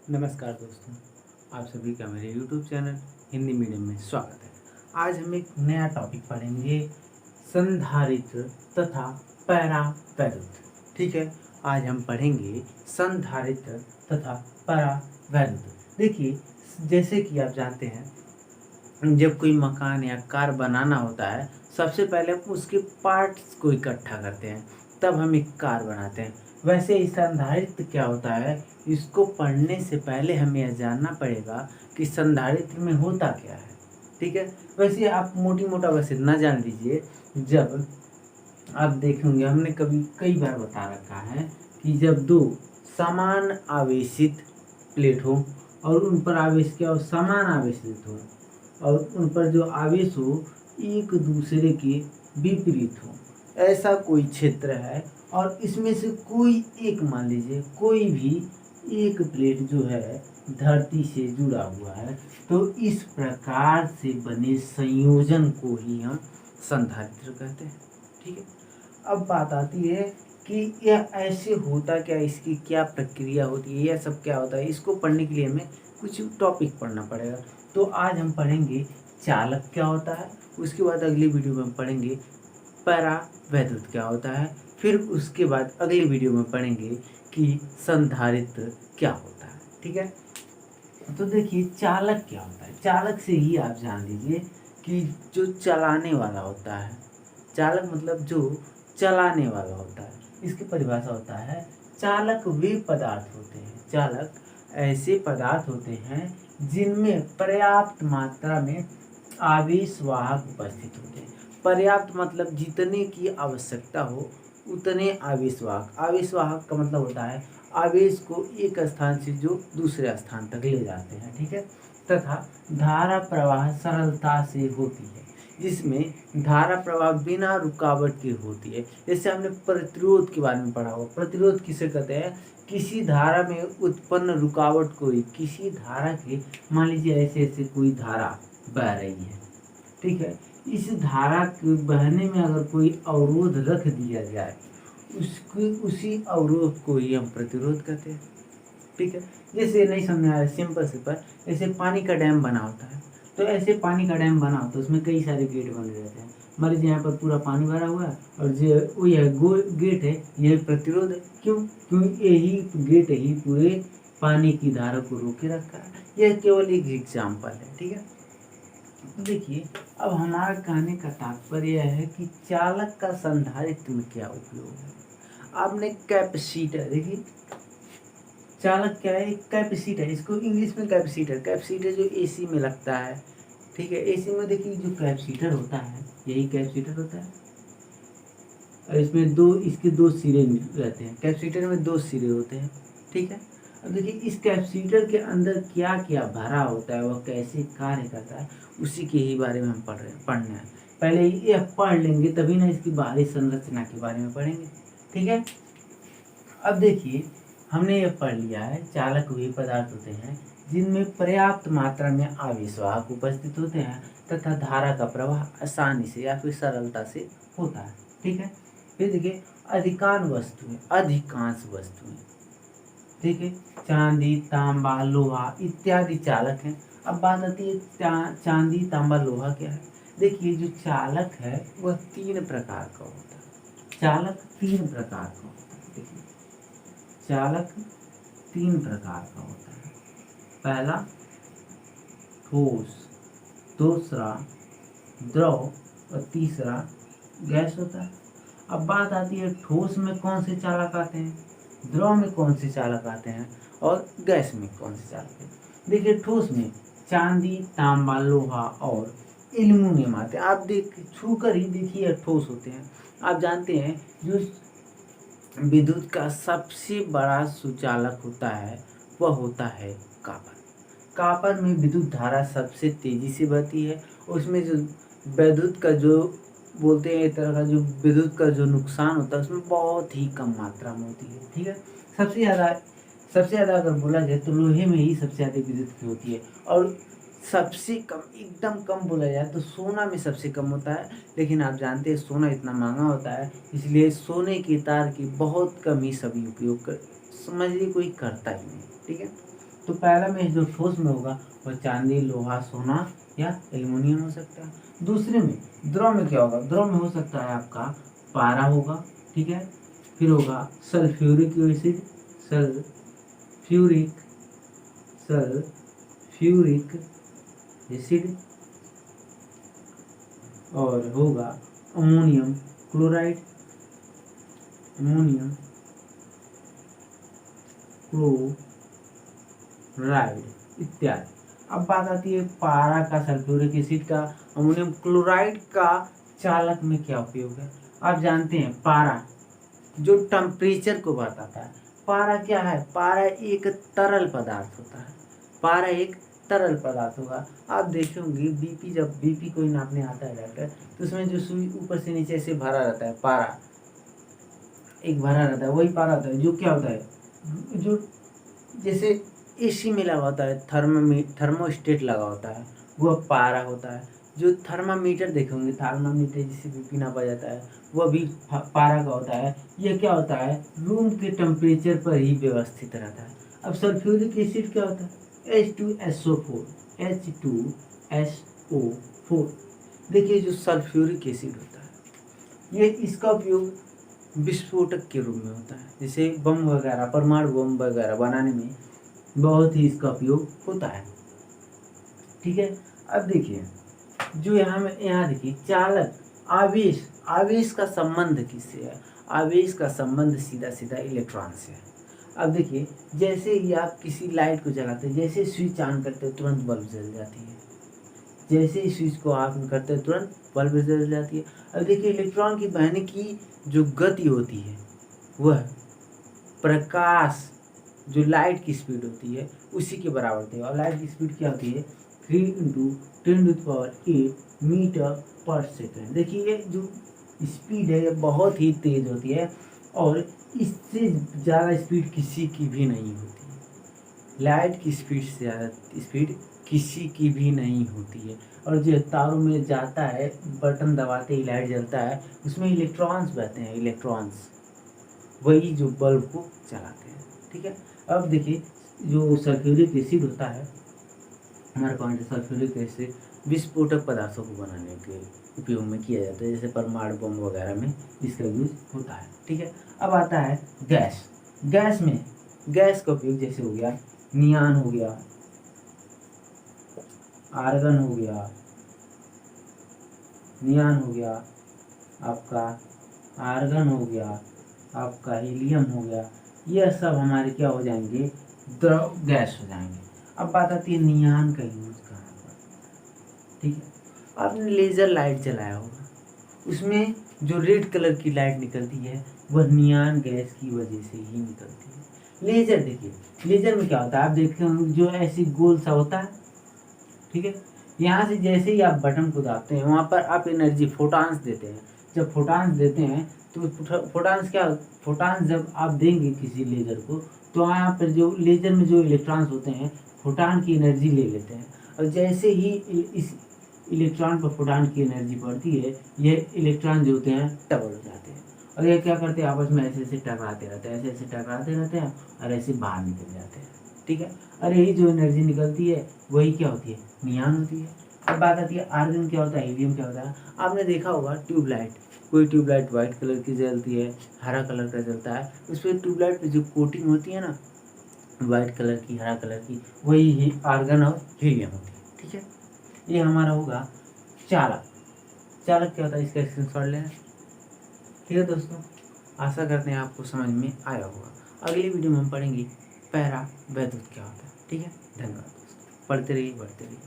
नमस्कार दोस्तों, आप सभी का मेरे YouTube चैनल हिंदी मीडियम में स्वागत है। आज हम एक नया टॉपिक पढ़ेंगे, संधारित्र तथा परावैद्युत। ठीक है, आज हम पढ़ेंगे संधारित्र तथा परावैद्युत। देखिए, जैसे कि आप जानते हैं, जब कोई मकान या कार बनाना होता है, सबसे पहले हम उसके पार्ट्स को इकट्ठा करते हैं, तब हम एक कार बनाते हैं। वैसे ही संधारित्र क्या होता है, इसको पढ़ने से पहले हमें यह जानना पड़ेगा कि संधारित्र में होता क्या है। ठीक है, वैसे आप मोटी मोटा वैसे ना जान लीजिए। जब आप देखेंगे, हमने कभी कई बार बता रखा है कि जब दो समान आवेशित प्लेट हो और उन पर आवेश क्या हो, समान आवेशित हो, और उन पर जो आवेश हो एक दूसरे के विपरीत हो, ऐसा कोई क्षेत्र है, और इसमें से कोई एक, मान लीजिए कोई भी एक प्लेट जो है धरती से जुड़ा हुआ है, तो इस प्रकार से बने संयोजन को ही हम संधारित्र कहते हैं। ठीक है, अब बात आती है कि यह ऐसे होता क्या, इसकी क्या प्रक्रिया होती है, यह सब क्या होता है। इसको पढ़ने के लिए हमें कुछ टॉपिक पढ़ना पड़ेगा। तो आज हम पढ़ेंगे चालक क्या होता है, उसके बाद अगली वीडियो में हम पढ़ेंगे परावैद्युत क्या होता है, फिर उसके बाद अगली वीडियो में पढ़ेंगे कि संधारित्र क्या होता है। ठीक है, तो देखिए चालक क्या होता है। चालक से ही आप जान लीजिए कि जो चलाने वाला होता है, चालक मतलब जो चलाने वाला होता है। इसकी परिभाषा होता है, चालक वे पदार्थ होते हैं, चालक ऐसे पदार्थ होते हैं जिनमें पर्याप्त मात्रा में आवेश वाहक उपस्थित होते हैं। पर्याप्त मतलब जितने की आवश्यकता हो उतने आवेश वाहक। आवेश वाहक का मतलब होता है आवेश को एक स्थान से जो दूसरे स्थान तक ले जाते हैं। ठीक है, तथा धारा प्रवाह सरलता से होती है, जिसमें धारा प्रवाह बिना रुकावट के होती है। जैसे हमने प्रतिरोध के बारे में पढ़ा होगा। प्रतिरोध किसे कहते हैं, किसी धारा में उत्पन्न रुकावट को ही, किसी धारा के, मान लीजिए ऐसे ऐसे कोई धारा बह रही है, ठीक है, इस धारा के बहने में अगर कोई अवरोध रख दिया जाए, उसको उसी अवरोध को ही हम प्रतिरोध कहते हैं। ठीक है, जैसे नहीं समझ आ रहा, सिंपल सिंपल, जैसे पानी का डैम बना होता है, तो ऐसे पानी का डैम बना होता है, उसमें कई सारे गेट बने रहते हैं। मान लीजिए यहाँ पर पूरा पानी भरा हुआ है और जो वो यह गेट है, यह प्रतिरोध है। क्यों? क्योंकि यही गेट ही पूरे पानी की धारा को रोके रखा है। यह केवल एक एग्जाम्पल है। ठीक है, देखिए अब हमारा कहने का तात्पर्य यह है कि चालक का संधारित्र में क्या उपयोग है। आपने कैपेसिटर, देखिए चालक क्या है, कैपेसिटर, इसको इंग्लिश में कैपेसिटर, कैपेसिटर जो एसी में लगता है। ठीक है, एसी में देखिए जो कैपेसिटर होता है, यही कैपेसिटर होता है, और इसमें इसके दो सिरे रहते हैं। कैपेसिटर में दो सिरे होते हैं। ठीक है, अब देखिए इस कैपेसिटर के अंदर क्या क्या भरा होता है, वह कैसे कार्य करता है, उसी के ही बारे में हम पढ़ना है। पहले ये पढ़ लेंगे तभी ना इसकी बाहरी संरचना के बारे में पढ़ेंगे। ठीक है, अब देखिए हमने ये पढ़ लिया है, चालक वे पदार्थ होते हैं जिनमें पर्याप्त मात्रा में आवेश वाहक उपस्थित होते हैं तथा धारा का प्रवाह आसानी से या फिर सरलता से होता है। ठीक है, फिर देखिए अधिकांश वस्तुएं, ठीक है, चांदी, तांबा, लोहा इत्यादि चालक हैं। अब बात आती है चांदी, तांबा, लोहा क्या है। देखिए जो चालक है वह तीन प्रकार का होता है। चालक तीन प्रकार का होता है। देखिए चालक तीन प्रकार का होता है। पहला ठोस, दूसरा द्रव और तीसरा गैस होता है। अब बात आती है ठोस में कौन से चालक आते हैं, द्रव में कौन से चालक आते हैं, और गैस में कौन से चालक आते हैं। देखिए ठोस में चांदी, तांबा, लोहा और एल्युमिनियम आते हैं। आप छू कर ही देखिए ठोस होते हैं। आप जानते हैं जो विद्युत का सबसे बड़ा सुचालक होता है वह होता है कॉपर। कॉपर में विद्युत धारा सबसे तेजी से बहती है। उसमें जो विद्युत का जो बोलते हैं, एक तरह का जो विद्युत का जो नुकसान होता है उसमें बहुत ही कम मात्रा में होती है। ठीक है, सबसे ज़्यादा अगर बोला जाए तो लोहे में ही सबसे ज़्यादा विद्युत की होती है, और सबसे कम, एकदम कम बोला जाए तो सोना में सबसे कम होता है। लेकिन आप जानते हैं सोना इतना महंगा होता है, इसलिए सोने के तार की बहुत कम ही सभी उपयोग कर, समझ लीजिए कोई करता ही नहीं। ठीक है, तो पहला में जो ठोस में होगा वह चांदी, लोहा, सोना या एल्युमिनियम हो सकता है। दूसरे में द्रव में क्या होगा, द्रव में हो सकता है आपका पारा होगा, ठीक है, फिर होगा सल्फ्यूरिक एसिड, सल्फ्यूरिक एसिड, और होगा अमोनियम क्लोराइड, अमोनियम क्लोराइड इत्यादि। अब बात आती है पारा का, सल्फ्यूरिक एसिड का, अमोनियम क्लोराइड का चालक में क्या उपयोग है। आप जानते हैं पारा जो टेम्परेचर को बताता है। पारा क्या है, पारा एक तरल पदार्थ होता है, पारा एक तरल पदार्थ होगा। आप देखे होंगे बीपी, जब बीपी कोई नापने आता है डॉक्टर, तो उसमें जो सुई ऊपर से नीचे से भरा रहता है, पारा एक भरा रहता है, वही पारा होता है। जो क्या होता है, जो जैसे एसी में लगा होता है, थर्मोस्टेट लगा होता है, वह पारा होता है। जो थर्मामीटर देखे होंगे, थर्मामीटर जिससे बीपी नापा जाता है, वह भी पारा का होता है। यह क्या होता है, रूम के टेम्परेचर पर ही व्यवस्थित रहता है। अब सल्फ्यूरिक एसिड क्या होता है, H2SO4। देखिए जो सल्फ्यूरिक एसिड होता है, ये इसका उपयोग विस्फोटक के रूप में होता है, जैसे बम वगैरह, परमाणु बम वगैरह बनाने में बहुत ही इसका उपयोग होता है, ठीक है। अब देखिए जो यहाँ देखिए चालक, आवेश, आवेश का संबंध किससे है, आवेश का संबंध सीधा सीधा इलेक्ट्रॉन से है। अब देखिए जैसे ही आप किसी लाइट को जलाते हैं, जैसे स्विच ऑन करते हो तुरंत बल्ब जल जाती है, जैसे ही स्विच को ऑन करते हैं तुरंत बल्ब जल जाती है। अब देखिए इलेक्ट्रॉन की बहने की जो गति होती है वह प्रकाश, जो लाइट की स्पीड होती है उसी के बराबर होती है। और लाइट की स्पीड क्या होती है, 3 × 10⁸ मीटर पर सेकेंड। देखिए ये जो स्पीड है ये बहुत ही तेज होती है और इससे ज़्यादा स्पीड किसी की भी नहीं होती है। लाइट की स्पीड से ज़्यादा स्पीड किसी की भी नहीं होती है। और जो तारों में जाता है, बटन दबाते ही लाइट जलता है, उसमें इलेक्ट्रॉन्स बहते हैं, इलेक्ट्रॉन्स वही जो बल्ब को चलाते हैं, ठीक है। अब देखिए जो सल्फ्यूरिक एसिड होता है, हमारे पास सल्फ्यूरिक एसिड विस्फोटक पदार्थों को बनाने के उपयोग में किया जाता है, जैसे परमाणु बम वगैरह में इसका यूज होता है, ठीक है। अब आता है गैस। गैस में गैस का उपयोग जैसे हो गया नियान हो गया, आर्गन हो गया, नियान हो गया आपका, आर्गन हो गया आपका, हीलियम हो गया, यह सब हमारे क्या हो जाएंगे, द्रव गैस हो जाएंगे। अब बात आती है नियान का यूज कहाँ पर, ठीक है। आपने लेज़र लाइट जलाया होगा, उसमें जो रेड कलर की लाइट निकलती है वह नियान गैस की वजह से ही निकलती है। लेज़र देखिए, लेज़र में क्या होता है, आप देखते होंगे जो ऐसी गोल सा होता है, ठीक है। यहाँ से जैसे ही आप बटन को दाबते हैं वहाँ पर आप एनर्जी फोटॉन्स देते हैं। जब फोटॉन्स देते हैं तो फोटॉन्स क्या, फोटॉन्स जब आप देंगे किसी लेज़र को, तो यहाँ पर जो लेज़र में जो इलेक्ट्रॉन्स होते हैं फोटॉन की एनर्जी ले लेते हैं, और जैसे ही इस इलेक्ट्रॉन पर फोटॉन की एनर्जी बढ़ती है, ये इलेक्ट्रॉन जो होते हैं डबल हो जाते हैं, और ये क्या करते हैं, आपस में ऐसे ऐसे टकराते रहते हैं, ऐसे ऐसे टकराते रहते हैं और ऐसे बाहर निकल जाते हैं, ठीक है। और यही जो एनर्जी निकलती है वही क्या होती है, नियान होती है। अब बात आती है आर्गन क्या होता है, हीलियम क्या होता है। आपने देखा होगा ट्यूबलाइट, कोई ट्यूबलाइट वाइट कलर की जलती है, हरा कलर का जलता है, उस पर ट्यूबलाइट पे जो कोटिंग होती है ना वाइट कलर की, हरा कलर की, वही ही आर्गन और हीलियम होती है, ठीक है। ये हमारा होगा चालक। चालक क्या होता है, इसका स्क्रीनशॉट लेना, ठीक है दोस्तों। आशा करते हैं आपको समझ में आया होगा। अगली वीडियो में हम पढ़ेंगे पैरा वैद्युत क्या होता है, ठीक है। धन्यवाद दोस्तों, पढ़ते रहिए, बढ़ते रहिए।